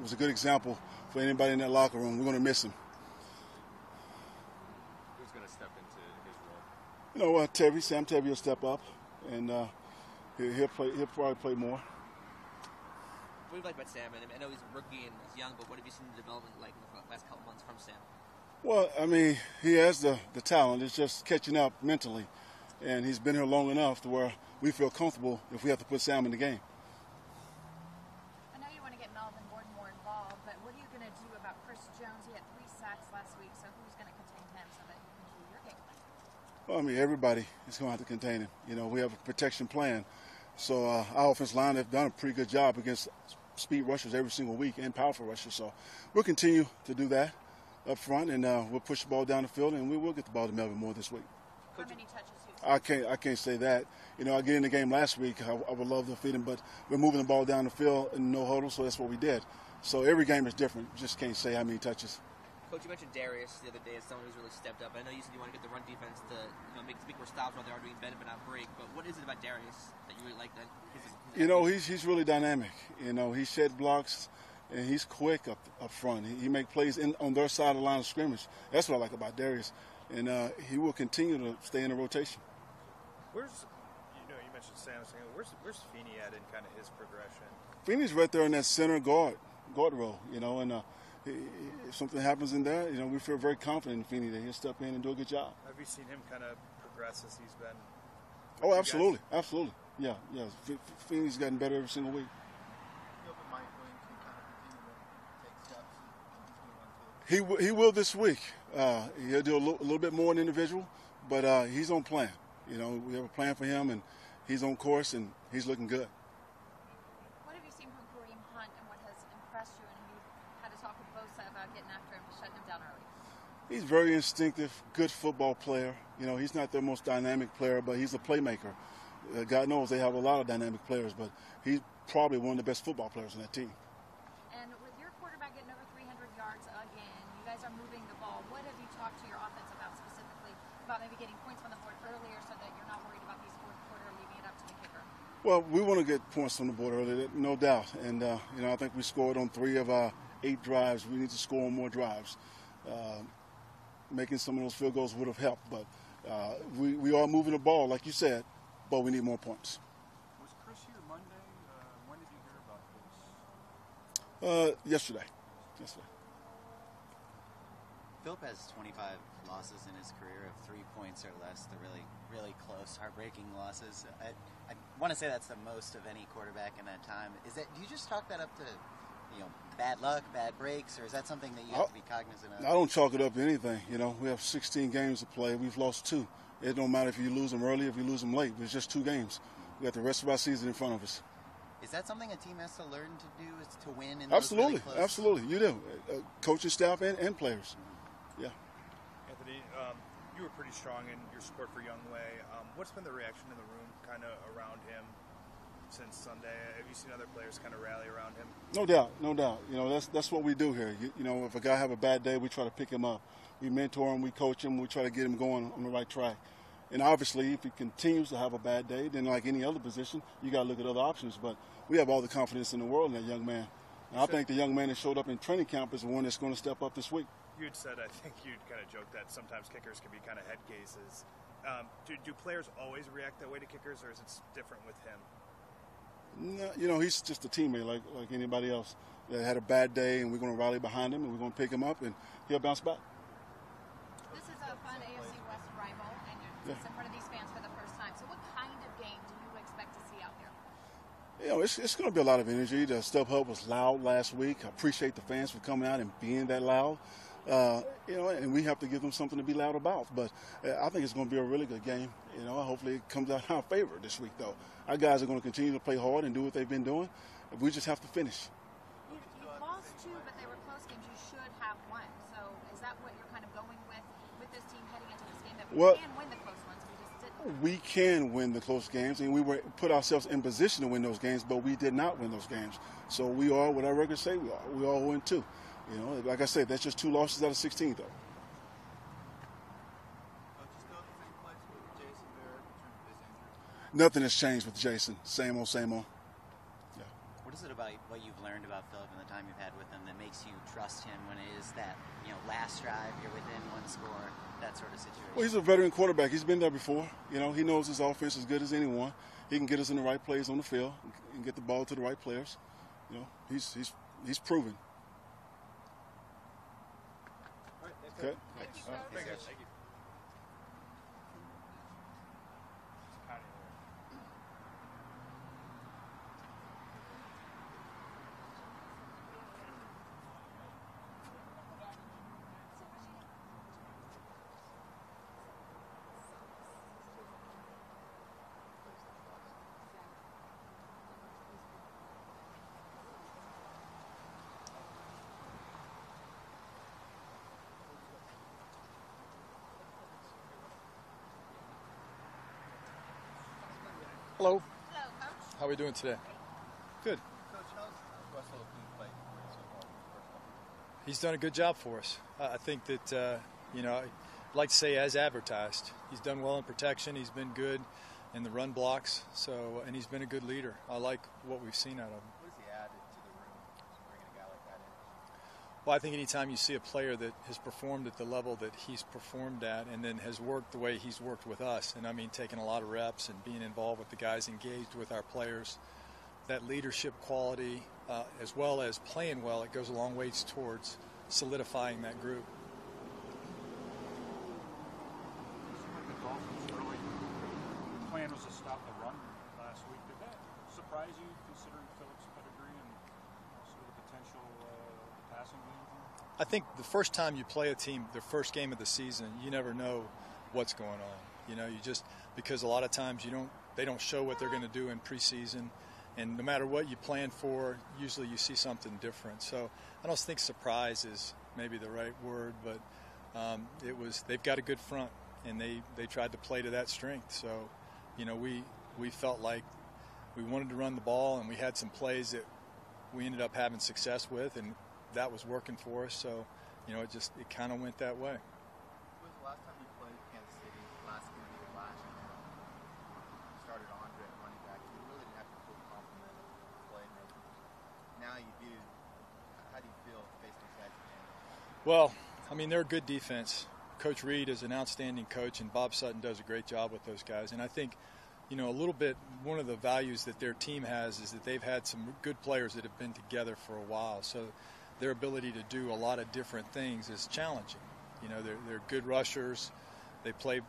was a good example for anybody in that locker room. We're going to miss him. Who's going to step into his role? Sam Tebby will step up, and he'll probably play more. What do you like about Sam? I know he's a rookie and he's young, but what have you seen the development like in the last couple months from Sam? Well, I mean, he has the talent. It's just catching up mentally, and he's been here long enough to where we feel comfortable if we have to put Sam in the game. I know you want to get Melvin Gordon more involved, but what are you going to do about Chris Jones? He had 3 sacks last week, so who's going to contain him so that you can do your game plan? Well, I mean, everybody is going to have to contain him. We have a protection plan. So our offensive line have done a pretty good job against speed rushers every single week and powerful rushers. So we'll continue to do that up front, and we'll push the ball down the field, and we will get the ball to Melvin more this week. How many touches? I can't say that. I get in the game last week. I would love to feed him, but we're moving the ball down the field in no huddle, so that's what we did. So every game is different. Just can't say how many touches. Coach, you mentioned Darius the other day as someone who's really stepped up. I know you said you want to get the run defense to make more stops while they are doing bend but not break. But what is it about Darius that you really like? He's really dynamic. He shed blocks, and he's quick up front. He make plays on their side of the line of scrimmage. That's what I like about Darius, and he will continue to stay in the rotation. You mentioned Sam. Where's Feeney at in kind of his progression? Feeney's right there in that center guard role. And if something happens in there, we feel very confident in Feeney that he'll step in and do a good job. Have you seen him kind of progress as he's been? Oh, absolutely. Yeah. Feeney's gotten better every single week. He will this week. He'll do a little bit more in individual, but he's on plan. We have a plan for him, and he's on course, and he's looking good. What have you seen from Kareem Hunt, and what has impressed you? And you had to talk with Bosa about getting after him, shutting him down early. He's very instinctive, good football player. He's not their most dynamic player, but he's a playmaker. God knows they have a lot of dynamic players, but he's probably one of the best football players on that team. And with your quarterback getting over 300 yards again, you guys are moving the ball. What have you talked to your offense about specifically, about maybe getting points on the board earlier so that you're not worried about these fourth quarter leaving it up to the kicker? Well, we want to get points on the board earlier, no doubt. And, I think we scored on 3 of our 8 drives. We need to score on more drives. Making some of those field goals would have helped, but we are moving the ball, like you said, but we need more points. Was Chris here Monday? When did you hear about this? Yesterday. Philip has 25 losses in his career of 3 points or less. They're really, really close, heartbreaking losses. I want to say that's the most of any quarterback in that time. Do you just chalk that up to bad luck, bad breaks, or is that something that you have to be cognizant of? I don't chalk it up to anything. We have 16 games to play. We've lost 2. It don't matter if you lose them early, if you lose them late. It's just 2 games. We got the rest of our season in front of us. Is that something a team has to learn to do, is to win in those really close? Absolutely. You do. Coaching staff and players. Yeah. Anthony, you were pretty strong in your support for Youngway. What's been the reaction in the room kind of around him since Sunday? Have you seen other players kind of rally around him? No doubt. That's what we do here. If a guy have a bad day, we try to pick him up. We mentor him, we coach him, we try to get him going on the right track. And obviously, if he continues to have a bad day, then like any other position, you got to look at other options. But we have all the confidence in the world in that young man. And I think the young man that showed up in training camp is the one that's going to step up this week. You had said, I think you'd kind of joked that sometimes kickers can be kind of head cases. Do players always react that way to kickers, or is it different with him? No, he's just a teammate like anybody else that had a bad day, and we're going to rally behind him, and we're going to pick him up, and he'll bounce back. This is a fun AFC West rival, and you're in front of these fans for the first time. So what kind of game do you expect to see out there? It's going to be a lot of energy. The StubHub was loud last week. I appreciate the fans for coming out and being that loud. And we have to give them something to be loud about. But I think it's going to be a really good game. Hopefully it comes out in our favor this week, though. Our guys are going to continue to play hard and do what they've been doing. We just have to finish. You lost 2, but they were close games. You should have won. So is that what you're kind of going with this team heading into this game? That we can win the close ones, we just didn't. We can win the close games, and we put ourselves in position to win those games, but we did not win those games. So we are what our records say we are. We are 0-2. Like I said, that's just 2 losses out of 16, though. Nothing has changed with Jason. Same old. Yeah. What is it about what you've learned about Philip in the time you've had with him makes you trust him when it is that, last drive, you're within one score, that sort of situation? Well, he's a veteran quarterback. He's been there before. He knows his offense as good as anyone. He can get us in the right plays on the field and get the ball to the right players. He's proven. All right, thanks, Okay. Thank you, All right. Coach. Thank you. Hello. Hello, Coach. How are we doing today? Good. Coach, how's Russell played so far? He's done a good job for us. I think that, I'd like to say as advertised. He's done well in protection. He's been good in the run blocks. And he's been a good leader. I like what we've seen out of him. What has he added to the room, bringing a guy like that in? Well, I think anytime you see a player that has performed at the level that he's performed at and then has worked the way he's worked with us, and I mean taking a lot of reps and being involved with the guys, engaged with our players, that leadership quality, as well as playing well, it goes a long ways towards solidifying that group. The Dolphins' early plan was to stop the run last week. Did that surprise you, considering Philip's pedigree and also the potential passing game? I think the first time you play a team, the first game of the season, you never know what's going on. You just, because a lot of times they don't show what they're going to do in preseason, and no matter what you plan for, usually you see something different. So I don't think surprise is maybe the right word, but they've got a good front, and they tried to play to that strength. So we felt like we wanted to run the ball, and we had some plays that we ended up having success with, and that was working for us. So it kind of went that way. When was the last time you played Kansas City? Last game of the last year. You started Andre at running back. You really didn't have to full complement of playmakers. Now you do. How do you feel facing that game? Well, I mean, they're a good defense. Coach Reed is an outstanding coach, and Bob Sutton does a great job with those guys. And I think, a little bit, one of the values that their team has is that they've had some good players that have been together for a while. So their ability to do a lot of different things is challenging. They're good rushers. They play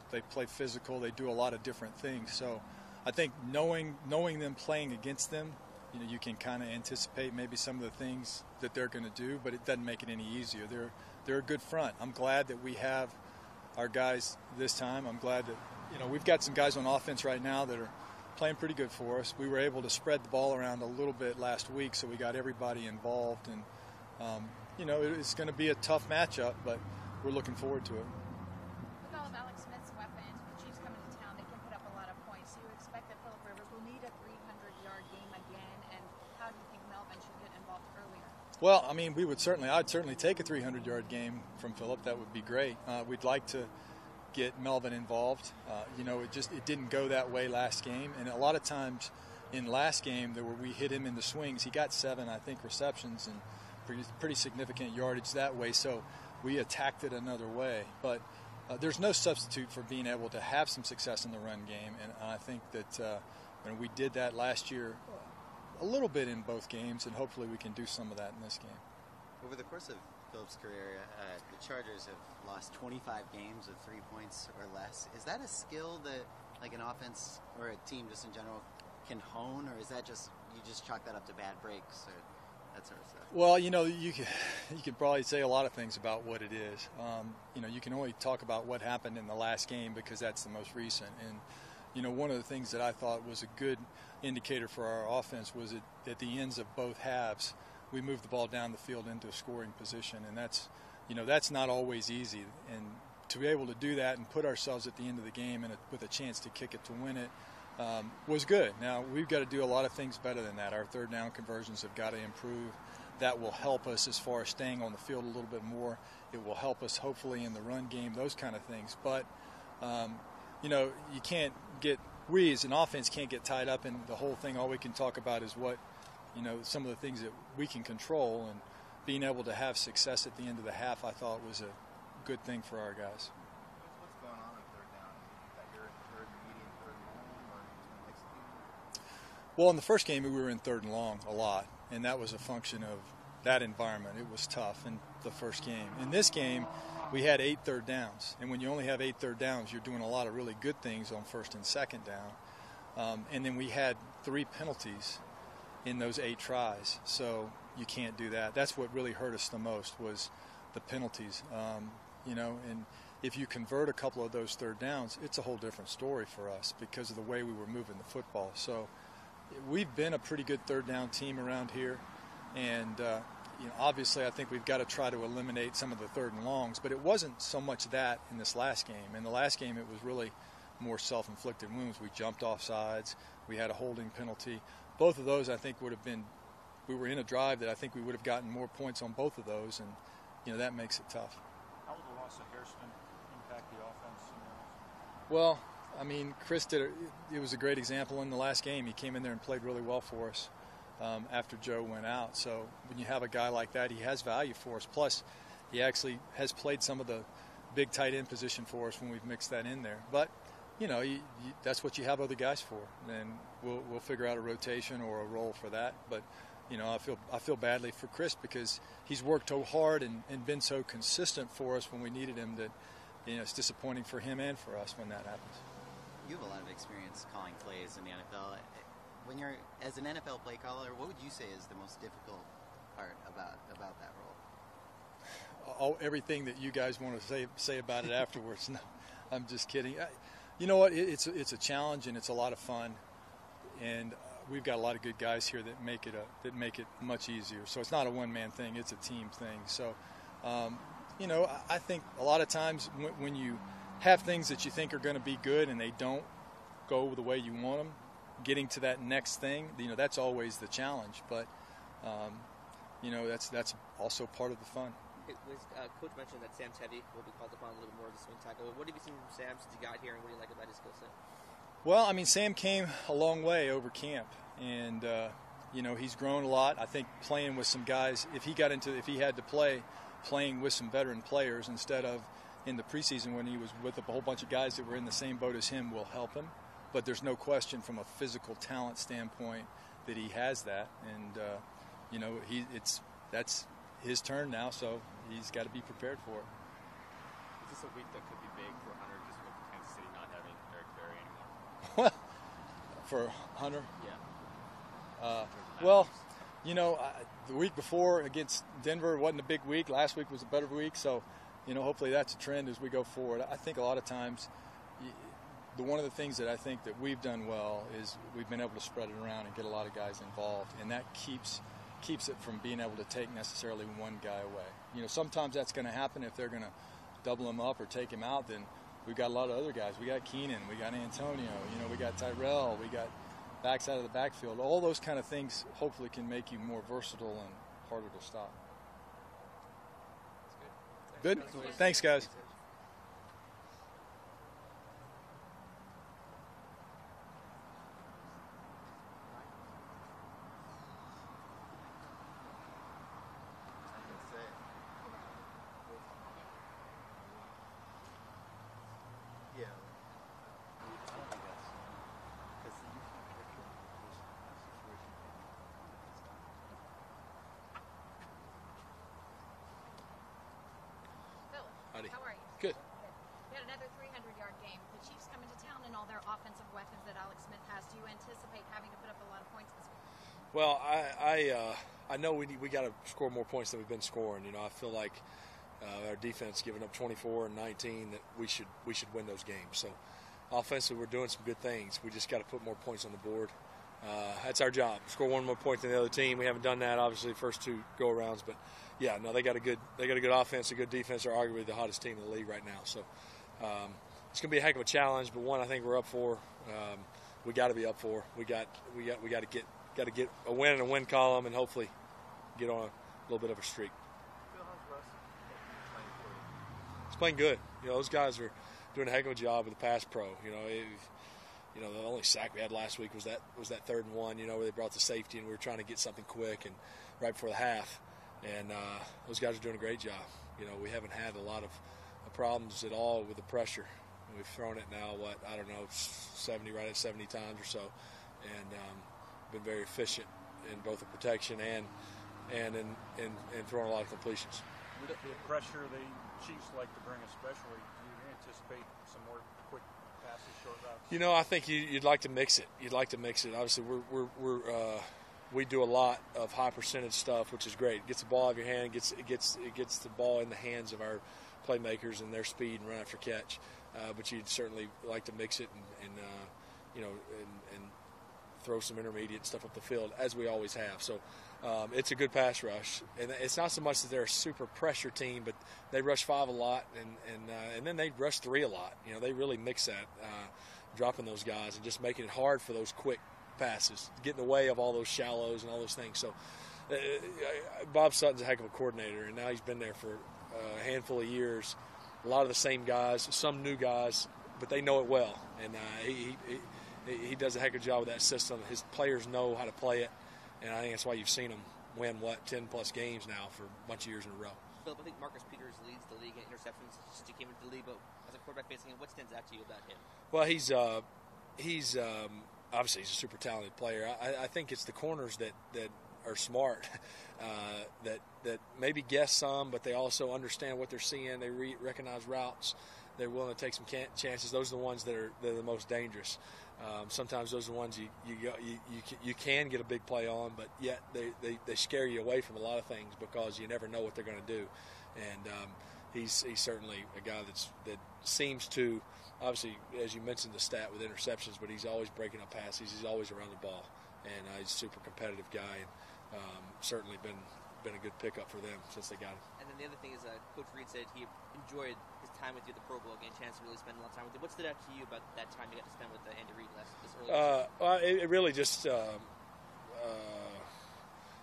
physical. They do a lot of different things. So I think knowing them, playing against them, you can kind of anticipate maybe some of the things that they're going to do, but it doesn't make it any easier. They're a good front. I'm glad that we have our guys this time. I'm glad that we've got some guys on offense right now that are playing pretty good for us. We were able to spread the ball around a little bit last week, so we got everybody involved. And it's going to be a tough matchup, but we're looking forward to it. With all of Alex Smith's weapons, with the Chiefs coming to town, they can put up a lot of points. Do you expect that Philip Rivers will need a 300-yard game again? And how do you think Melvin should get involved earlier? Well, I mean, I'd certainly take a 300-yard game from Philip. That would be great. We'd like to get Melvin involved. It didn't go that way last game, and a lot of times in last game we hit him in the swings. He got 7, I think, receptions and pretty significant yardage that way. So we attacked it another way, but there's no substitute for being able to have some success in the run game, and I think that we did that last year a little bit in both games, and hopefully we can do some of that in this game. Over the course of Philip's career, the Chargers have lost 25 games with 3 points or less. Is that a skill that, like, an offense or a team just in general can hone, or is that just you just chalk that up to bad breaks or that sort of stuff? Well, you can probably say a lot of things about what it is. You can only talk about what happened in the last game because that's the most recent. And one of the things that I thought was a good indicator for our offense was at the ends of both halves, we moved the ball down the field into a scoring position, and that's not always easy. And to be able to do that and put ourselves at the end of the game and with a chance to kick it to win it was good. Now, we've got to do a lot of things better than that. Our third down conversions have got to improve. That will help us as far as staying on the field a little bit more. It will help us hopefully in the run game, those kind of things. But, you can't we as an offense can't get tied up in the whole thing. All we can talk about is what, some of the things that we can control. being able to have success at the end of the half, I thought was a good thing for our guys. What's going on third down? That you're in third and medium, third and long, or you execute? Well, in the first game, we were in third and long a lot, and that was a function of that environment. It was tough in the first game. In this game, we had 8 third downs, and when you only have 8 third downs, you're doing a lot of really good things on first and second down. And then we had 3 penalties in those 8 tries, so you can't do that. That's what really hurt us the most was the penalties. And if you convert a couple of those third downs, it's a whole different story for us because of the way we were moving the football. So we've been a pretty good third down team around here, and obviously I think we've got to try to eliminate some of the third and longs, but it wasn't so much that in this last game. In the last game, it was really more self-inflicted wounds. We jumped off sides. We had a holding penalty. Both of those, I think, would have been – we were in a drive that I think we would have gotten more points on both of those, and, that makes it tough. How will the loss of Hairston impact the offense? Well, I mean, Chris it was a great example in the last game. He came in there and played really well for us after Joe went out. So when you have a guy like that, he has value for us. Plus, he actually has played some of the big tight end position for us when we've mixed that in there. But, that's what you have other guys for. And we'll figure out a rotation or a role for that. But, I feel badly for Chris because he's worked so hard and been so consistent for us when we needed him that, it's disappointing for him and for us when that happens. You have a lot of experience calling plays in the NFL. When you're as an NFL play caller, what would you say is the most difficult part about that role? Everything that you guys want to say about it afterwards. No, I'm just kidding. You know what? It's a challenge and it's a lot of fun, and we've got a lot of good guys here that make it much easier. So it's not a one-man thing; it's a team thing. So, I think a lot of times when you have things that you think are going to be good and they don't go the way you want them, getting to that next thing, that's always the challenge. But, that's also part of the fun. Coach mentioned that Sam Teddy will be called upon a little bit more as a swing tackle. What have you seen from Sam since he got here, and what do you like about his skill set? Well, I mean, Sam came a long way over camp, and he's grown a lot. I think playing with some guys, if he had to play, playing with some veteran players instead of in the preseason when he was with a whole bunch of guys that were in the same boat as him will help him. But there's no question from a physical talent standpoint that he has that, and that's his turn now, so he's got to be prepared for it. Is this a week that could be big for Hunter, just with Kansas City not having Eric Berry anymore? Well, for Hunter? Yeah. The week before against Denver wasn't a big week. Last week was a better week, so hopefully that's a trend as we go forward. I think a lot of times one of the things that I think that we've done well is we've been able to spread it around and get a lot of guys involved, and that keeps it from being able to take necessarily one guy away. Sometimes that's going to happen if they're going to double him up or take him out. Then we've got a lot of other guys. We got Keenan, we got Antonio, we got Tyrell, we got backs out of the backfield. All those kind of things hopefully can make you more versatile and harder to stop. Good. Thanks, guys. How are you? Good. You had another 300-yard game. The Chiefs come into town and all their offensive weapons that Alex Smith has. Do you anticipate having to put up a lot of points this week? Well, I know we got to score more points than we've been scoring. I feel like our defense giving up 24 and 19 that we should win those games. So offensively, we're doing some good things. We just got to put more points on the board. That's our job. Score one more point than the other team. We haven't done that obviously the first 2 go-arounds, but yeah, no, they got a good offense, a good defense. They're arguably the hottest team in the league right now. So it's going to be a heck of a challenge, but one I think we're up for. We got to be up for. We got to get a win in a win column and hopefully get on a little bit of a streak. It's playing good. Those guys are doing a heck of a job with the pass pro. The only sack we had last week was that 3rd and 1. Where they brought the safety and we were trying to get something quick and right before the half. and those guys are doing a great job. You know, we haven't had a lot of problems at all with the pressure. We've thrown it now, right at 70 times or so, and been very efficient in both the protection and in throwing a lot of completions. The pressure the Chiefs like to bring, especially, do you anticipate some more quick passes, short routes? You know, I think you'd like to mix it. Obviously, we do a lot of high percentage stuff, which is great. It gets the ball out of your hand, it gets the ball in the hands of our playmakers and their speed and run after catch. But you'd certainly like to mix it and throw some intermediate stuff up the field, as we always have. So it's a good pass rush, and it's not so much that they're a super pressure team, but they rush 5 a lot, and then they rush 3 a lot. You know, they really mix that, dropping those guys and just making it hard for those quick passes, getting in the way of all those shallows and all those things. So Bob Sutton's a heck of a coordinator, and now he's been there for a handful of years. A lot of the same guys, some new guys, but they know it well, and he does a heck of a job with that system. His players know how to play it, and I think that's why you've seen them win 10-plus games now for a bunch of years in a row. Philip, I think Marcus Peters leads the league in interceptions since he came into the league, but as a quarterback facing him, what stands out to you about him? Well, he's obviously he's a super talented player. I think it's the corners that are smart, that maybe guess some, but they also understand what they're seeing. They recognize routes. They're willing to take some chances. Those are the ones that are the most dangerous. Sometimes those are the ones you can get a big play on, but yet they scare you away from a lot of things because you never know what they're going to do. And he's certainly a guy that seems to, obviously, as you mentioned the stat with interceptions, but he's always breaking up passes. He's always around the ball, and he's a super competitive guy, and certainly been a good pickup for them since they got him. And then the other thing is, Coach Reed said he enjoyed his time with you at the Pro Bowl, getting a chance to really spend a lot of time with you. What stood out to you about that time you got to spend with Andy Reid this early? Well, it really just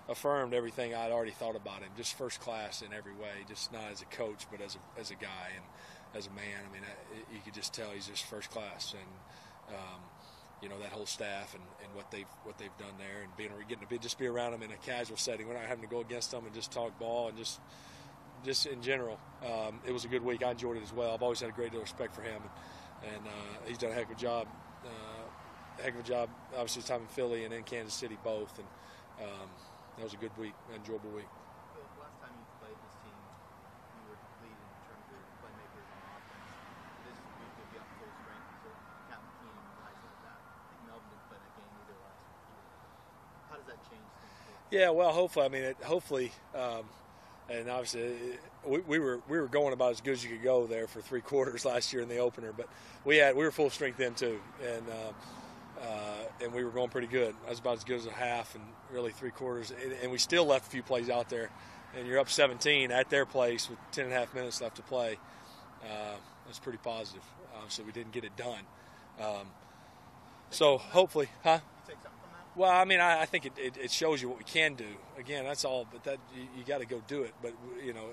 affirmed everything I'd already thought about him. Just first class in every way, just not as a coach, but as a guy and as a man. I mean, you could just tell he's just first class, and that whole staff and what they've done there, and getting to just be around them in a casual setting. We're not having to go against them and just talk ball and just in general. It was a good week. I enjoyed it as well. I've always had a great deal of respect for him, and he's done a heck of a job. Obviously, his time in Philly and in Kansas City both, and that was a good week, an enjoyable week. Last time you played this team, you were depleted in terms of playmakers on offense. This week you'll be up full strength, so Captain Keenan and guys like that. I think Melvin didn't play that game either last week. How does that change things? Yeah, well, hopefully, and obviously we were going about as good as you could go there for 3 quarters last year in the opener, but we were full strength then too, and we were going pretty good. I was about as good as a half and really 3 quarters, and we still left a few plays out there. And you're up 17 at their place with 10.5 minutes left to play. That's pretty positive. Obviously, we didn't get it done. So hopefully, huh? You take something from that? Well, I mean, I think it shows you what we can do. Again, that's all. But that you got to go do it. But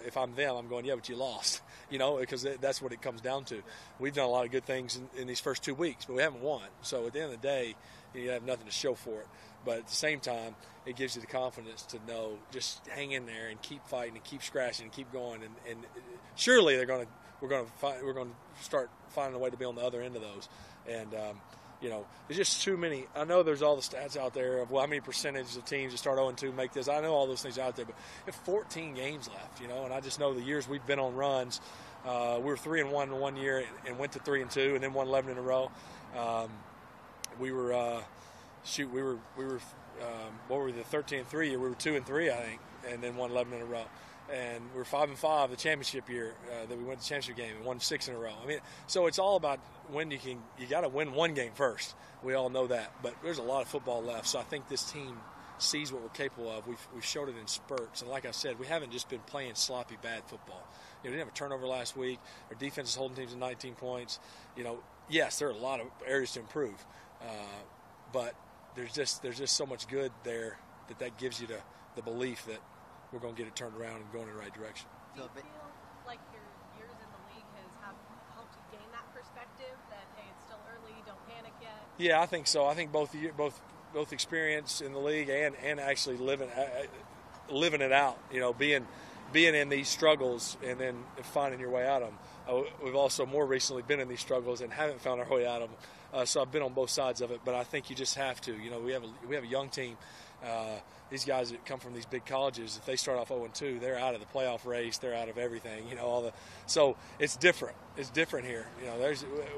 if I'm them, I'm going, yeah, but you lost. Because that's what it comes down to. We've done a lot of good things in these first 2 weeks, but we haven't won. So at the end of the day, you have nothing to show for it. But at the same time, it gives you the confidence to know just hang in there and keep fighting and keep scratching and keep going. And surely we're going to start finding a way to be on the other end of those. And there's just too many. I know there's all the stats out there of how many percentage of teams that start 0-2 make this. I know all those things out there, but we have 14 games left, and I just know the years we've been on runs. We were 3-1 in 1 year and went to 3-2 and then won 11 in a row. We were what were we, the 13-3 year? We were 2-3, I think, and then won 11 in a row. And we were 5-5 the championship year that we went to the championship game and won 6 in a row. I mean, so it's all about when you got to win one game first. We all know that, but there's a lot of football left. So I think this team sees what we're capable of. We've showed it in spurts, and like I said, we haven't just been playing sloppy bad football. We didn't have a turnover last week. Our defense is holding teams to 19 points. Yes, there are a lot of areas to improve, but there's just so much good there that gives you the belief that we're going to get it turned around and going in the right direction. Do you feel like your years in the league have helped you gain that perspective that, hey, it's still early, don't panic yet? Yeah, I think so. I think both experience in the league and actually living living it out, being in these struggles and then finding your way out of them. We've also more recently been in these struggles and haven't found our way out of them. So I've been on both sides of it, but I think you just have to. We have a young team. These guys that come from these big colleges, if they start off 0-2, they're out of the playoff race. They're out of everything. So it's different. It's different here.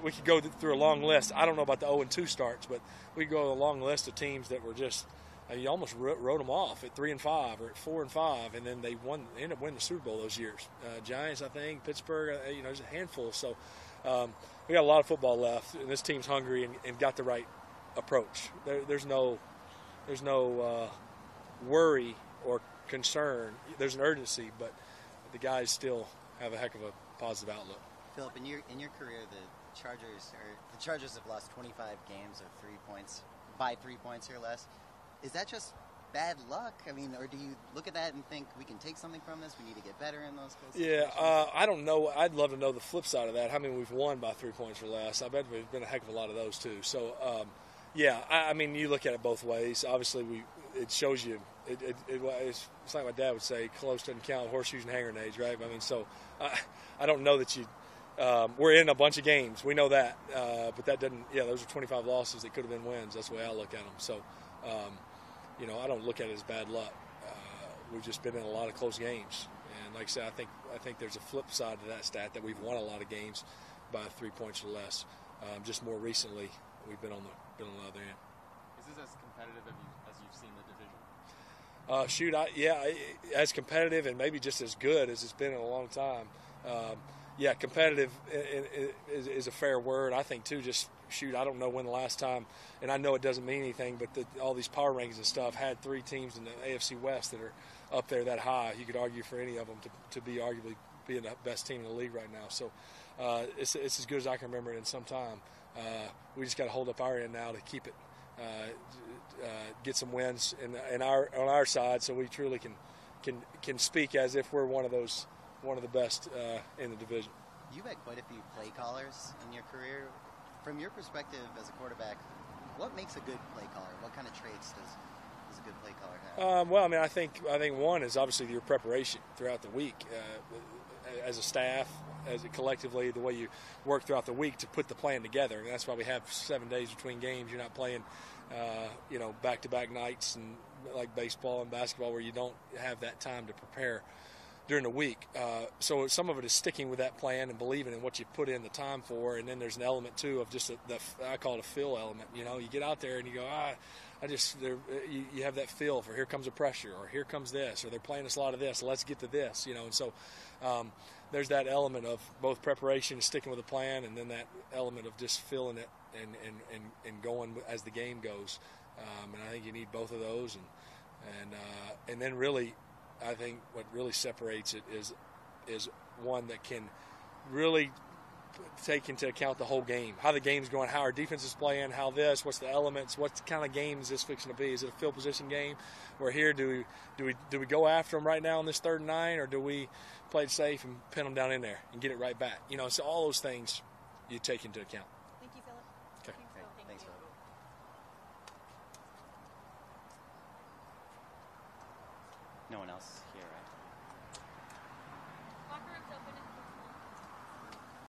We could go through a long list. I don't know about the 0-2 starts, but we could go a long list of teams that were just. You almost wrote them off at 3-5 or at 4-5, and then they ended up winning the Super Bowl those years. Giants, I think, Pittsburgh. There's a handful. So we got a lot of football left, and this team's hungry and got the right approach. There's no worry or concern. There's an urgency, but the guys still have a heck of a positive outlook. Philip, in your career, the Chargers have lost 25 games of 3 points by 3 points or less. Is that just bad luck? I mean, or do you look at that and think we can take something from this? We need to get better in those close situations? I don't know. I'd love to know the flip side of that. How many we've won by 3 points or less? I bet there's been a heck of a lot of those too. So, I mean, you look at it both ways. Obviously, it shows you. It's like my dad would say, close doesn't count, horseshoes and hand grenades, right? I mean, so I don't know that you. We're in a bunch of games. We know that, but that doesn't. Yeah, those are 25 losses that could have been wins. That's the way I look at them. So. I don't look at it as bad luck. We've just been in a lot of close games, and like I said, I think there's a flip side to that stat that we've won a lot of games by 3 points or less. Just more recently, we've been on the other end. Is this as competitive as you've seen the division? As competitive and maybe just as good as it's been in a long time. Competitive is a fair word. I think too. I don't know when the last time, and I know it doesn't mean anything, but all these power rankings and stuff had 3 teams in the AFC West that are up there that high. You could argue for any of them to be arguably being the best team in the league right now. So it's as good as I can remember it in some time. We just got to hold up our end now to keep it, get some wins on our side, so we truly can speak as if we're one of the best in the division. You've had quite a few play callers in your career. From your perspective as a quarterback, what makes a good play caller? What kind of traits does a good play caller have? I think one is obviously your preparation throughout the week, as a staff, as collectively, the way you work throughout the week to put the plan together. And that's why we have 7 days between games. You're not playing, back-to-back nights and like baseball and basketball where you don't have that time to prepare during the week. So some of it is sticking with that plan and believing in what you put in the time for, and then there's an element too of just I call it a feel element. You get out there and you go, you have that feel for here comes a pressure, or here comes this, or they're playing us a lot of this, let's get to this, and so there's that element of both preparation and sticking with the plan, and then that element of just feeling it and going as the game goes. And I think you need both of those, and then really, I think what really separates it is one that can really take into account the whole game, how the game's going, how our defense is playing, what's the elements, what kind of game is this fixing to be? Is it a field position game? Where here, do we go after them right now on this 3rd and 9, or do we play it safe and pin them down in there and get it right back? So all those things you take into account. Thank you, Philip. Okay. Thanks, Philip. No one else here, right?